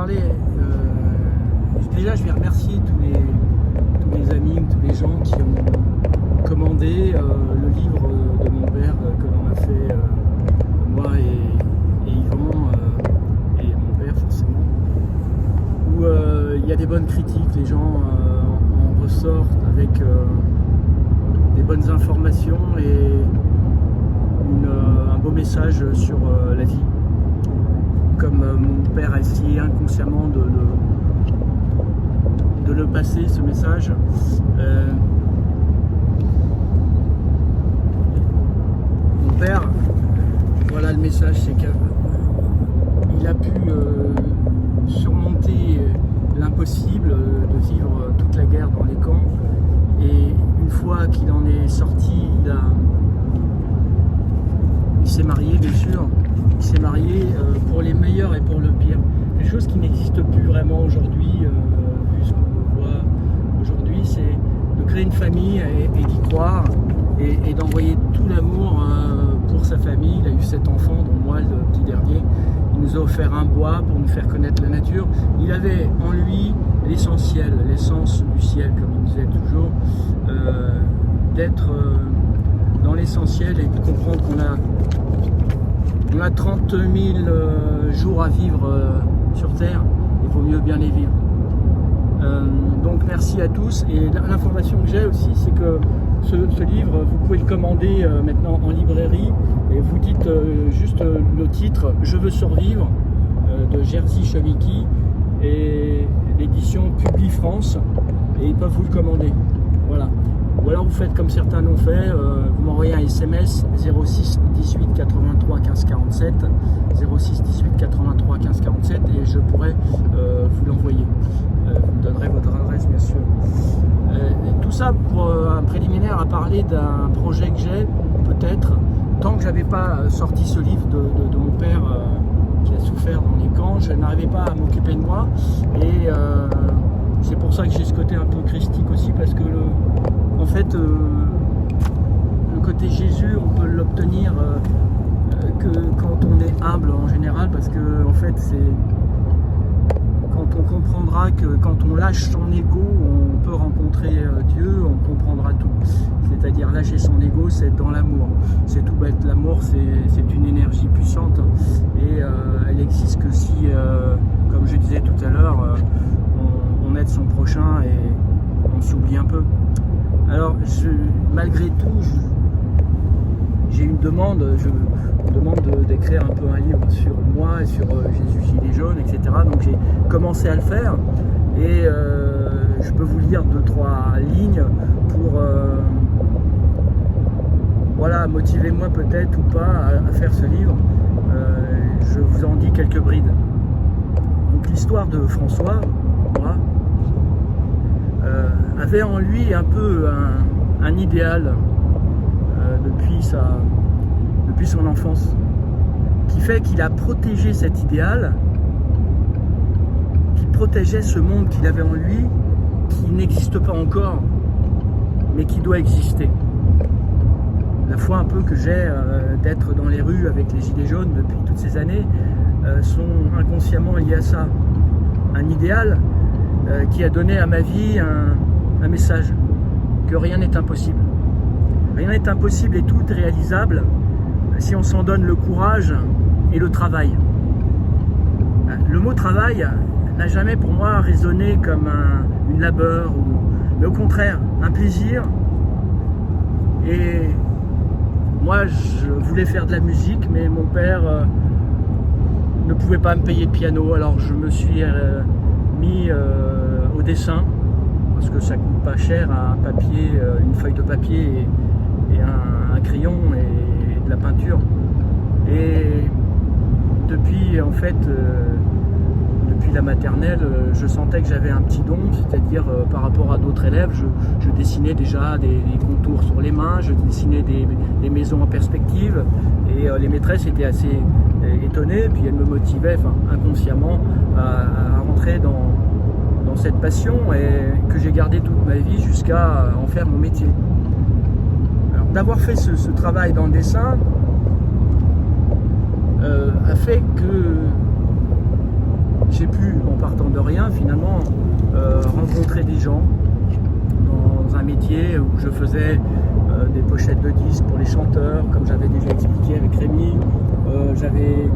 parler. Déjà, je vais remercier tous les amis, tous les gens qui ont commandé le livre de mon père que l'on a fait, moi et Yvan, et mon père forcément, où il y a des bonnes critiques, les gens en ressortent avec des bonnes informations et un beau message sur la vie. Comme mon père a essayé inconsciemment de le passer, ce message. Mon père, voilà le message, c'est qu'il a pu surmonter l'impossible de vivre toute la guerre dans les camps. Et une fois qu'il en est sorti, il s'est marié, bien sûr. Il s'est marié pour les meilleurs et pour le pire. Quelque chose qui n'existe plus vraiment aujourd'hui, vu ce qu'on voit aujourd'hui, c'est de créer une famille et d'y croire et d'envoyer tout l'amour pour sa famille. Il a eu 7 enfants, dont moi, le petit dernier. Il nous a offert un bois pour nous faire connaître la nature. Il avait en lui l'essentiel, l'essence du ciel, comme il disait toujours, d'être dans l'essentiel et de comprendre qu'on a 30 000 jours à vivre sur Terre, il vaut mieux bien les vivre. Donc merci à tous. Et l'information que j'ai aussi, c'est que ce livre, vous pouvez le commander maintenant en librairie et vous dites juste le titre « Je veux survivre » de Jerzy Chomicki et l'édition Publi France, et ils peuvent vous le commander. Voilà. Ou alors vous faites comme certains l'ont fait, vous m'envoyez un SMS 06 18 83 15 47, 06 18 83 15 47 et je pourrai vous l'envoyer. Vous me donnerez votre adresse, bien sûr. Tout ça pour un préliminaire à parler d'un projet que j'ai, peut-être, tant que j'avais pas sorti ce livre de mon père qui a souffert dans les camps, je n'arrivais pas à m'occuper de moi. Et c'est pour ça que j'ai ce côté un peu christique aussi, parce que en fait, le côté Jésus, on peut l'obtenir que quand on est humble en général, parce que en fait, c'est quand on comprendra que quand on lâche son ego, on peut rencontrer Dieu, on comprendra tout. C'est-à-dire lâcher son ego, c'est dans l'amour. C'est tout bête. L'amour, c'est une énergie puissante et elle existe que si, comme je disais tout à l'heure, on aide son prochain et on s'oublie un peu. Alors, malgré tout, j'ai une demande, je demande d'écrire un peu un livre sur moi et sur Jésus Gilet jaune, etc. Donc j'ai commencé à le faire et je peux vous lire 2-3 lignes pour voilà, motiver moi peut-être ou pas à faire ce livre. Je vous en dis quelques brides. Donc l'histoire de François, moi, avait en lui un peu un idéal depuis son enfance, qui fait qu'il a protégé cet idéal, qui protégeait ce monde qu'il avait en lui, qui n'existe pas encore, mais qui doit exister. La foi un peu que j'ai d'être dans les rues avec les gilets jaunes depuis toutes ces années sont inconsciemment liées à ça. Un idéal qui a donné à ma vie un message, que rien n'est impossible. Rien n'est impossible et tout est réalisable si on s'en donne le courage et le travail. Le mot travail n'a jamais pour moi résonné comme une labeur, mais au contraire, un plaisir. Et moi, je voulais faire de la musique, mais mon père ne pouvait pas me payer de piano, alors je me suis mis au dessin, parce que ça coûte pas cher, un papier, une feuille de papier et un crayon et de la peinture. Et depuis, en fait, depuis la maternelle, je sentais que j'avais un petit don, c'est-à-dire par rapport à d'autres élèves, je dessinais déjà des contours sur les mains, je dessinais des maisons en perspective, et les maîtresses étaient assez étonnées, puis elles me motivaient inconsciemment à rentrer dans cette passion et que j'ai gardé toute ma vie jusqu'à en faire mon métier. Alors, d'avoir fait ce travail dans le dessin a fait que j'ai pu en partant de rien, finalement, rencontrer des gens dans un métier où je faisais des pochettes de disques pour les chanteurs, comme j'avais déjà expliqué avec Rémi. J'avais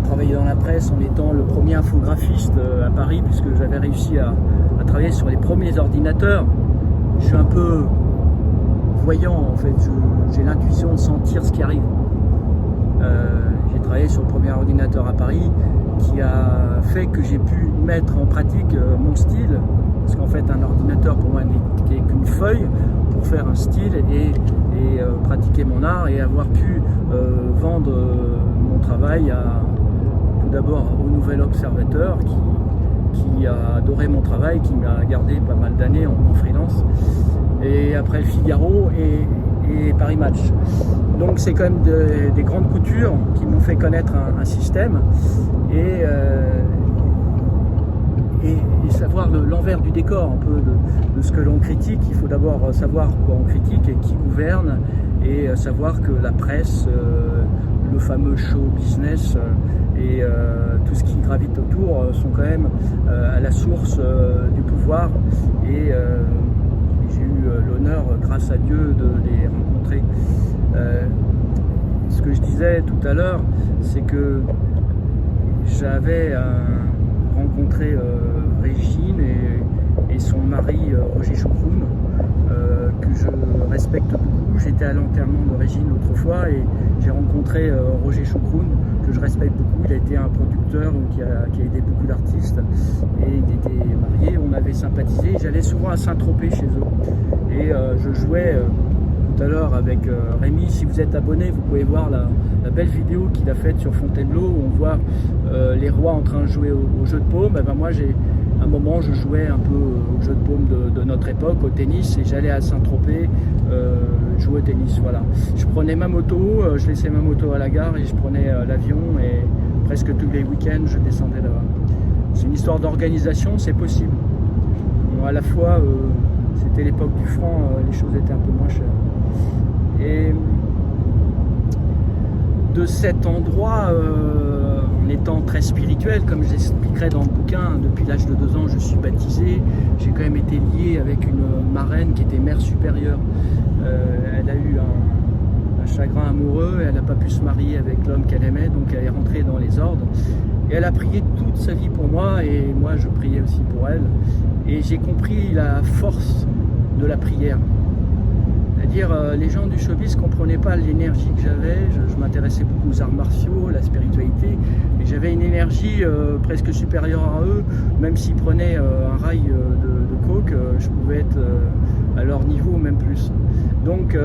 travaillé dans la presse en étant le premier infographiste à Paris, puisque j'avais réussi à travailler sur les premiers ordinateurs. Je suis un peu voyant, en fait, j'ai l'intuition de sentir ce qui arrive. J'ai travaillé sur le premier ordinateur à Paris qui a fait que j'ai pu mettre en pratique mon style, parce qu'en fait un ordinateur pour moi n'est qu'une feuille pour faire un style et pratiquer mon art et avoir pu vendre mon travail tout d'abord au Nouvel Observateur qui a adoré mon travail, qui m'a gardé pas mal d'années en freelance, et après le Figaro et Paris Match. Donc c'est quand même des grandes coutures qui m'ont fait connaître un système et savoir l'envers du décor un peu de ce que l'on critique. Il faut d'abord savoir quoi on critique et qui gouverne, et savoir que la presse, le fameux show business et tout ce qui gravite autour sont quand même à la source du pouvoir, et j'ai eu l'honneur, grâce à Dieu, de les rencontrer. Ce que je disais tout à l'heure, c'est que j'avais rencontré Régine et son mari Roger Choucroune, que je respecte beaucoup. J'étais à l'enterrement de Régine l'autre fois et j'ai rencontré Roger Choucroune, que je respecte beaucoup. Il a été un producteur qui a aidé beaucoup d'artistes, et il était marié. On avait sympathisé. J'allais souvent à Saint-Tropez chez eux, et je jouais tout à l'heure avec Rémi. Si vous êtes abonné, vous pouvez voir la belle vidéo qu'il a faite sur Fontainebleau, où on voit les rois en train de jouer au jeu de paume. Moi, un moment, je jouais un peu au jeu de paume de notre époque, au tennis, et j'allais à Saint-Tropez jouer au tennis. Voilà. Je prenais ma moto, je laissais ma moto à la gare et je prenais l'avion, et presque tous les week-ends, je descendais là-bas. C'est une histoire d'organisation, c'est possible. Bon, à la fois, c'était l'époque du franc, les choses étaient un peu moins chères. Et de cet endroit, en étant très spirituel, comme j'expliquerai dans le bouquin, depuis l'âge de 2 ans, je suis baptisé. J'ai quand même été lié avec une marraine qui était mère supérieure. Elle a eu un chagrin amoureux, elle n'a pas pu se marier avec l'homme qu'elle aimait, donc elle est rentrée dans les ordres. Et elle a prié toute sa vie pour moi, et moi je priais aussi pour elle. Et j'ai compris la force de la prière. C'est-à-dire, les gens du showbiz ne comprenaient pas l'énergie que j'avais. Je m'intéressais beaucoup aux arts martiaux, la spiritualité, et j'avais une énergie presque supérieure à eux. Même s'ils prenaient un rail de coke, je pouvais être à leur niveau, même plus. Donc,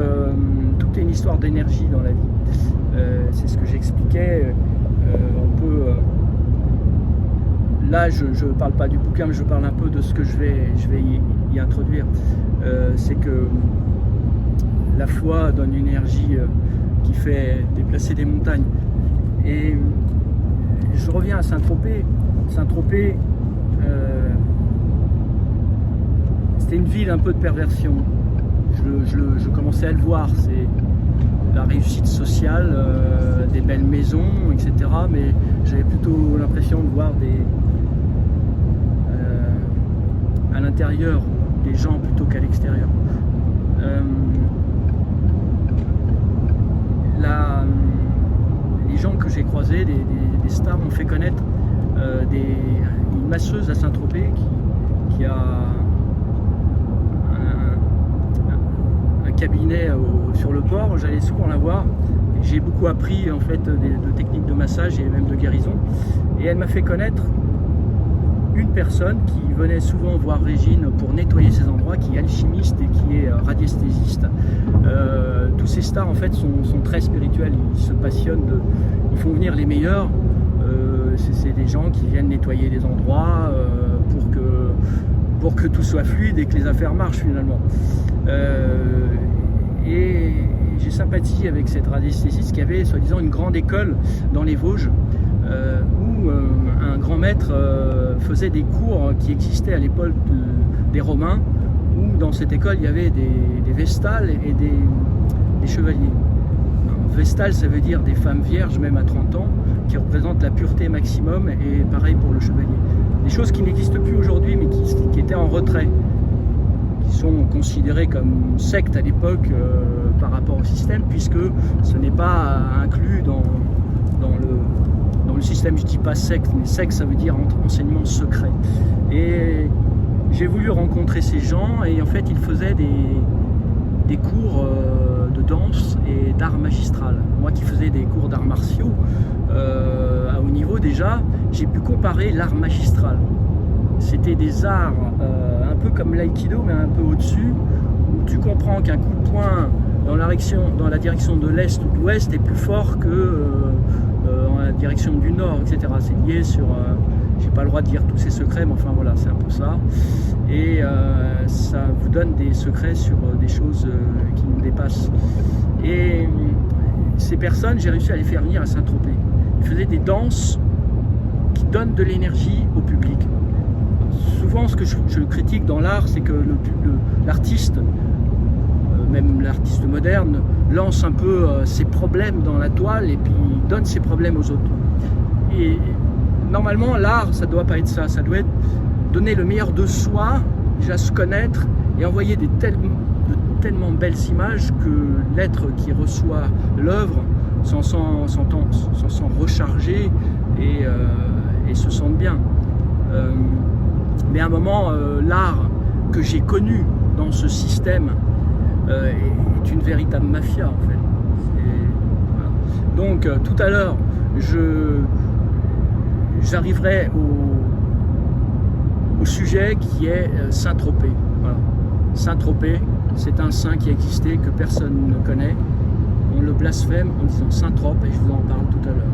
tout est une histoire d'énergie dans la vie. C'est ce que j'expliquais. On peut... Là, je ne parle pas du bouquin, mais je parle un peu de ce que je vais y introduire. C'est que la foi donne une énergie qui fait déplacer des montagnes. Et je reviens à Saint-Tropez. Saint-Tropez, c'était une ville un peu de perversion. Je commençais à le voir. C'est la réussite sociale, des belles maisons, etc. Mais j'avais plutôt l'impression de voir à l'intérieur des gens plutôt qu'à l'extérieur. Les gens que j'ai croisés, des stars, m'ont fait connaître une masseuse à Saint-Tropez qui a un cabinet sur le port. J'allais souvent la voir. J'ai beaucoup appris en fait de techniques de massage et même de guérison. Et elle m'a fait connaître une personne qui venait souvent voir Régine pour nettoyer ces endroits, qui est alchimiste et qui est radiesthésiste. Tous ces stars en fait sont très spirituels, ils se passionnent, ils font venir les meilleurs. C'est des gens qui viennent nettoyer des endroits pour que tout soit fluide et que les affaires marchent finalement. Et j'ai sympathisé avec cette radiesthésiste qui avait soi-disant une grande école dans les Vosges, où un grand maître faisait des cours qui existaient à l'époque des Romains, où dans cette école il y avait des vestales et des chevaliers. Vestales, ça veut dire des femmes vierges même à 30 ans, qui représentent la pureté maximum, et pareil pour le chevalier. Les choses qui n'existent plus aujourd'hui, mais qui étaient en retrait, qui sont considérées comme sectes à l'époque par rapport au système, puisque ce n'est pas inclus dans le système. Je ne dis pas secte, mais secte, ça veut dire enseignement secret. Et j'ai voulu rencontrer ces gens, et en fait, ils faisaient des cours de danse et d'art magistral. Moi qui faisais des cours d'arts martiaux, à haut niveau déjà, j'ai pu comparer l'art magistral. C'était des arts un peu comme l'aïkido, mais un peu au-dessus, où tu comprends qu'un coup de poing dans la direction de l'est ou de l'ouest est plus fort que dans la direction du nord, etc. C'est lié sur... j'ai pas le droit de dire tous ces secrets, mais enfin voilà, c'est un peu ça. Et ça vous donne des secrets sur des choses qui nous dépassent. Et ces personnes, j'ai réussi à les faire venir à Saint-Tropez. Ils faisaient des danses qui donnent de l'énergie au public. Souvent, ce que je critique dans l'art, c'est que l'artiste, même l'artiste moderne, lance un peu ses problèmes dans la toile et puis donne ses problèmes aux autres. Et normalement, l'art, ça ne doit pas être ça. Ça doit être donner le meilleur de soi, déjà se connaître et envoyer de tellement belles images que l'être qui reçoit l'œuvre s'en sent rechargé et se sente bien. Mais à un moment, l'art que j'ai connu dans ce système est une véritable mafia en fait. Voilà. Donc tout à l'heure, j'arriverai au sujet qui est Saint-Tropez. Voilà. Saint-Tropez, c'est un saint qui a existé, que personne ne connaît. On le blasphème en disant Saint-Trope, et je vous en parle tout à l'heure.